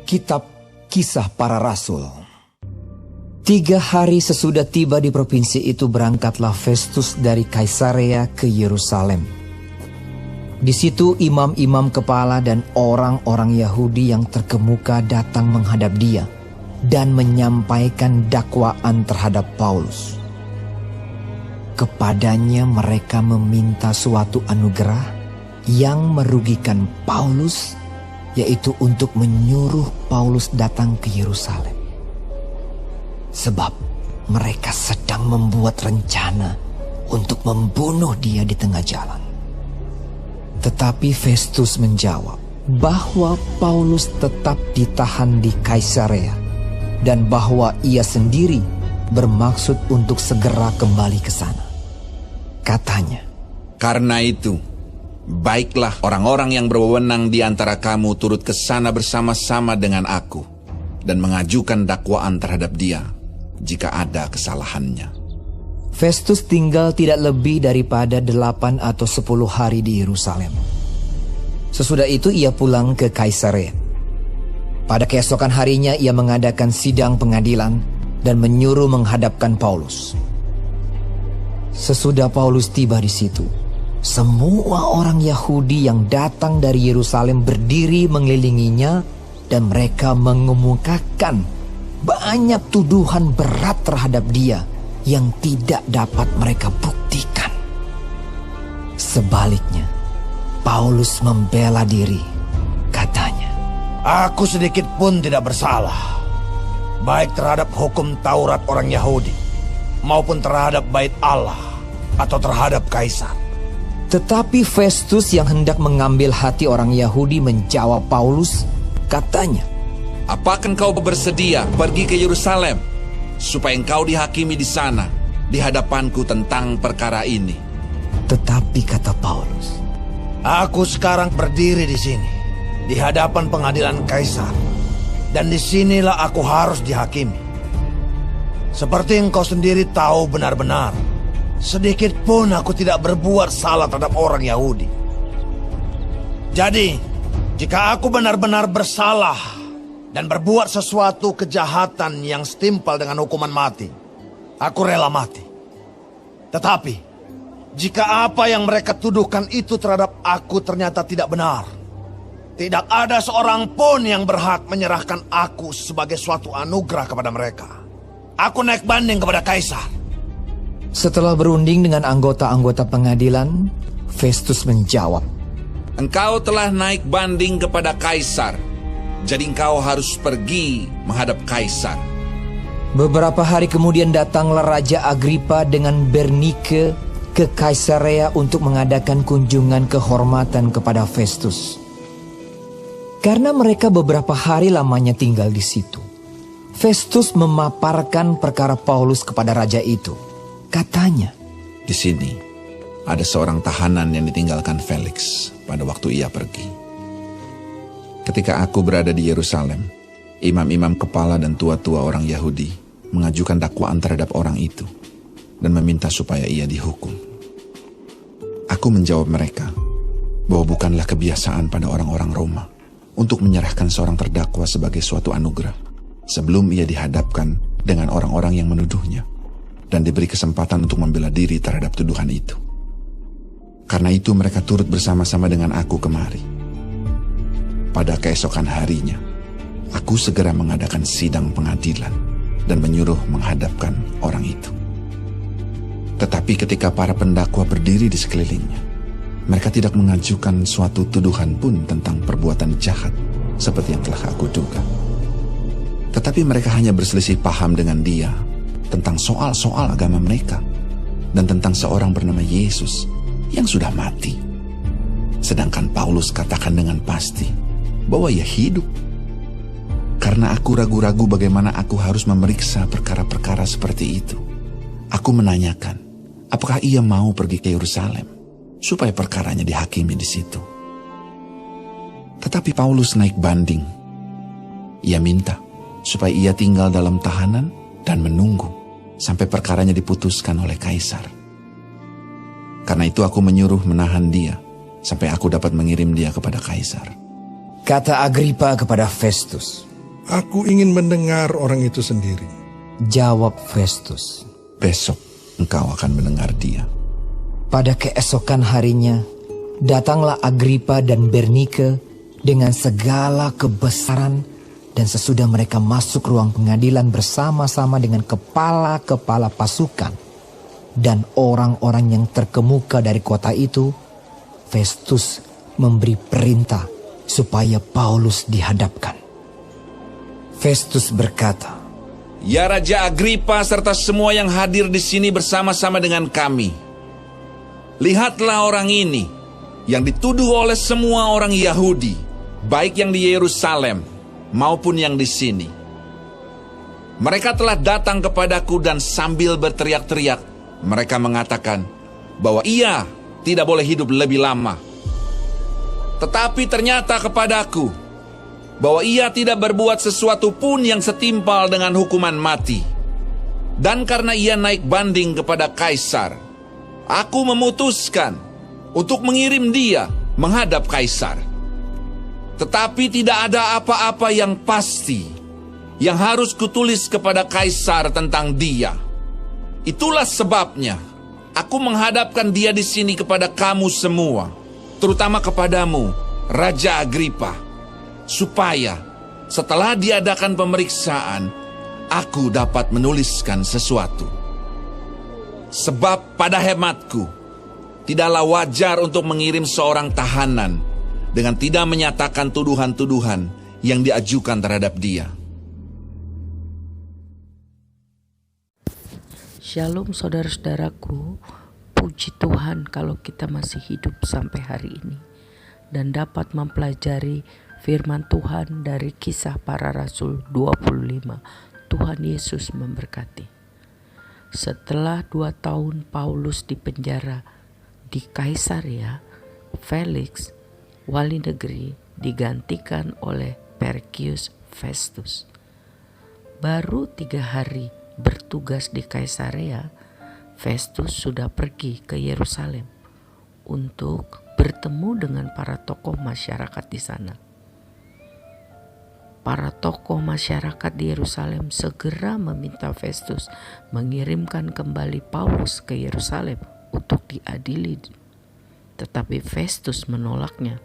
Kitab Kisah Para Rasul. 3 hari sesudah tiba di provinsi itu, berangkatlah Festus dari Kaisarea ke Yerusalem. Di situ imam-imam kepala dan orang-orang Yahudi yang terkemuka datang menghadap dia dan menyampaikan dakwaan terhadap Paulus. Kepadanya mereka meminta suatu anugerah yang merugikan Paulus, yaitu untuk menyuruh Paulus datang ke Yerusalem. Sebab mereka sedang membuat rencana untuk membunuh dia di tengah jalan. Tetapi Festus menjawab bahwa Paulus tetap ditahan di Kaisarea dan bahwa ia sendiri bermaksud untuk segera kembali ke sana. Katanya, "Karena itu, baiklah orang-orang yang berwenang di antara kamu turut ke sana bersama-sama dengan aku dan mengajukan dakwaan terhadap dia jika ada kesalahannya." Festus tinggal tidak lebih daripada 8 atau 10 hari di Yerusalem. Sesudah itu ia pulang ke Kaisarea. Pada keesokan harinya ia mengadakan sidang pengadilan dan menyuruh menghadapkan Paulus. Sesudah Paulus tiba di situ, semua orang Yahudi yang datang dari Yerusalem berdiri mengelilinginya dan mereka mengemukakan banyak tuduhan berat terhadap dia yang tidak dapat mereka buktikan. Sebaliknya, Paulus membela diri. Katanya, "Aku sedikit pun tidak bersalah, baik terhadap hukum Taurat orang Yahudi, maupun terhadap bait Allah atau terhadap Kaisar." Tetapi Festus yang hendak mengambil hati orang Yahudi menjawab Paulus. Katanya, "Apakah engkau bersedia pergi ke Yerusalem supaya engkau dihakimi di sana di hadapanku tentang perkara ini?" Tetapi kata Paulus, "Aku sekarang berdiri di sini, di hadapan pengadilan Kaisar, dan disinilah aku harus dihakimi. Seperti engkau sendiri tahu benar-benar, sedikit pun aku tidak berbuat salah terhadap orang Yahudi. Jadi, jika aku benar-benar bersalah dan berbuat sesuatu kejahatan yang setimpal dengan hukuman mati, aku rela mati. Tetapi, jika apa yang mereka tuduhkan itu terhadap aku ternyata tidak benar, tidak ada seorang pun yang berhak menyerahkan aku sebagai suatu anugerah kepada mereka. Aku naik banding kepada Kaisar." Setelah berunding dengan anggota-anggota pengadilan, Festus menjawab, "Engkau telah naik banding kepada Kaisar, jadi engkau harus pergi menghadap Kaisar." Beberapa hari kemudian datanglah Raja Agripa dengan Bernike ke Kaisarea untuk mengadakan kunjungan kehormatan kepada Festus. Karena mereka beberapa hari lamanya tinggal di situ, Festus memaparkan perkara Paulus kepada raja itu. Katanya, "Di sini ada seorang tahanan yang ditinggalkan Felix pada waktu ia pergi. Ketika aku berada di Yerusalem, imam-imam kepala dan tua-tua orang Yahudi mengajukan dakwaan terhadap orang itu dan meminta supaya ia dihukum. Aku menjawab mereka bahwa bukanlah kebiasaan pada orang-orang Roma untuk menyerahkan seorang terdakwa sebagai suatu anugerah sebelum ia dihadapkan dengan orang-orang yang menuduhnya dan diberi kesempatan untuk membela diri terhadap tuduhan itu. Karena itu mereka turut bersama-sama dengan aku kemari. Pada keesokan harinya, aku segera mengadakan sidang pengadilan dan menyuruh menghadapkan orang itu. Tetapi ketika para pendakwa berdiri di sekelilingnya, mereka tidak mengajukan suatu tuduhan pun tentang perbuatan jahat seperti yang telah aku duga. Tetapi mereka hanya berselisih paham dengan dia tentang soal-soal agama mereka dan tentang seorang bernama Yesus yang sudah mati. Sedangkan Paulus katakan dengan pasti bahwa ia hidup. Karena aku ragu-ragu bagaimana aku harus memeriksa perkara-perkara seperti itu, aku menanyakan apakah ia mau pergi ke Yerusalem supaya perkaranya dihakimi di situ. Tetapi Paulus naik banding. Ia minta supaya ia tinggal dalam tahanan dan menunggu sampai perkaranya diputuskan oleh Kaisar. Karena itu aku menyuruh menahan dia sampai aku dapat mengirim dia kepada Kaisar." Kata Agripa kepada Festus, Aku ingin mendengar orang itu sendiri. Jawab Festus. Besok engkau akan mendengar dia. Pada keesokan harinya, datanglah Agripa dan Bernike dengan segala kebesaran, dan sesudah mereka masuk ruang pengadilan bersama-sama dengan kepala-kepala pasukan dan orang-orang yang terkemuka dari kota itu, Festus memberi perintah supaya Paulus dihadapkan. Festus berkata, Ya Raja Agripa serta semua yang hadir di sini bersama-sama dengan kami. Lihatlah orang ini yang dituduh oleh semua orang Yahudi, baik yang di Yerusalem maupun yang di sini. Mereka telah datang kepadaku dan sambil berteriak-teriak, mereka mengatakan bahwa ia tidak boleh hidup lebih lama. Tetapi ternyata kepadaku bahwa ia tidak berbuat sesuatu pun yang setimpal dengan hukuman mati. Dan karena ia naik banding kepada Kaisar, aku memutuskan untuk mengirim dia menghadap Kaisar. Tetapi tidak ada apa-apa yang pasti yang harus kutulis kepada Kaisar tentang dia. Itulah sebabnya aku menghadapkan dia di sini kepada kamu semua, terutama kepadamu, Raja Agripa, supaya setelah diadakan pemeriksaan, aku dapat menuliskan sesuatu. Sebab pada hematku, tidaklah wajar untuk mengirim seorang tahanan dengan tidak menyatakan tuduhan-tuduhan yang diajukan terhadap dia. Shalom saudara-saudaraku, puji Tuhan kalau kita masih hidup sampai hari ini dan dapat mempelajari firman Tuhan dari Kisah Para Rasul 25. Tuhan Yesus memberkati. Setelah 2 tahun Paulus dipenjara di Kaisarea, Felix, wali negeri, digantikan oleh Porcius Festus. Baru 3 hari bertugas di Kaisarea, Festus sudah pergi ke Yerusalem untuk bertemu dengan para tokoh masyarakat di sana. Para tokoh masyarakat di Yerusalem segera meminta Festus mengirimkan kembali Paulus ke Yerusalem untuk diadili. Tetapi Festus menolaknya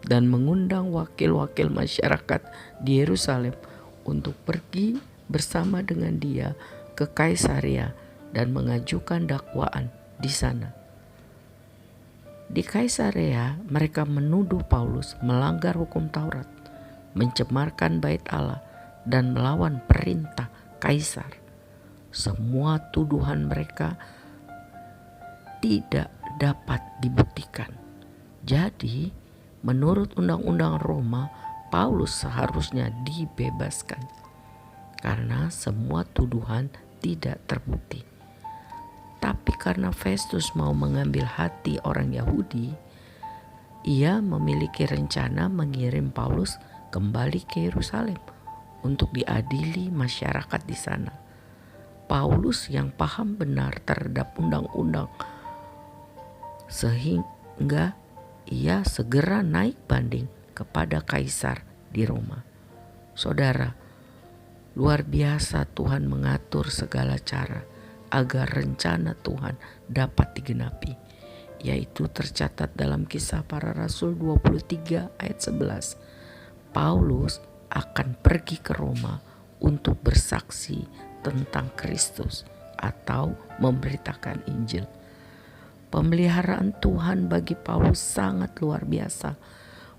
dan mengundang wakil-wakil masyarakat di Yerusalem untuk pergi bersama dengan dia ke Kaisarea dan mengajukan dakwaan di sana. Di Kaisarea, mereka menuduh Paulus melanggar hukum Taurat, mencemarkan bait Allah, dan melawan perintah Kaisar. Semua tuduhan mereka tidak dapat dibuktikan. Jadi, menurut undang-undang Roma, Paulus seharusnya dibebaskan karena semua tuduhan tidak terbukti. Tapi karena Festus mau mengambil hati orang Yahudi, ia memiliki rencana mengirim Paulus kembali ke Yerusalem untuk diadili masyarakat di sana. Paulus yang paham benar terhadap undang-undang, sehingga ia segera naik banding kepada Kaisar di Roma. Saudara, luar biasa Tuhan mengatur segala cara agar rencana Tuhan dapat digenapi, yaitu tercatat dalam Kisah Para Rasul 23 ayat 11. Paulus akan pergi ke Roma untuk bersaksi tentang Kristus atau memberitakan Injil. Pemeliharaan Tuhan bagi Paulus sangat luar biasa,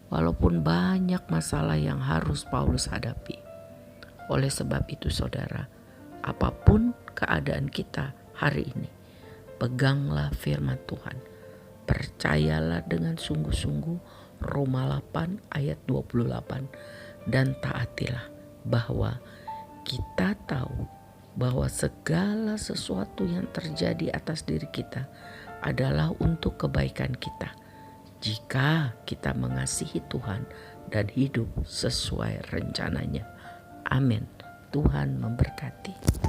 walaupun banyak masalah yang harus Paulus hadapi. Oleh sebab itu saudara, apapun keadaan kita hari ini, peganglah firman Tuhan. Percayalah dengan sungguh-sungguh Roma 8 ayat 28 dan taatilah bahwa kita tahu bahwa segala sesuatu yang terjadi atas diri kita adalah untuk kebaikan kita jika kita mengasihi Tuhan dan hidup sesuai rencananya. Amin. Tuhan memberkati.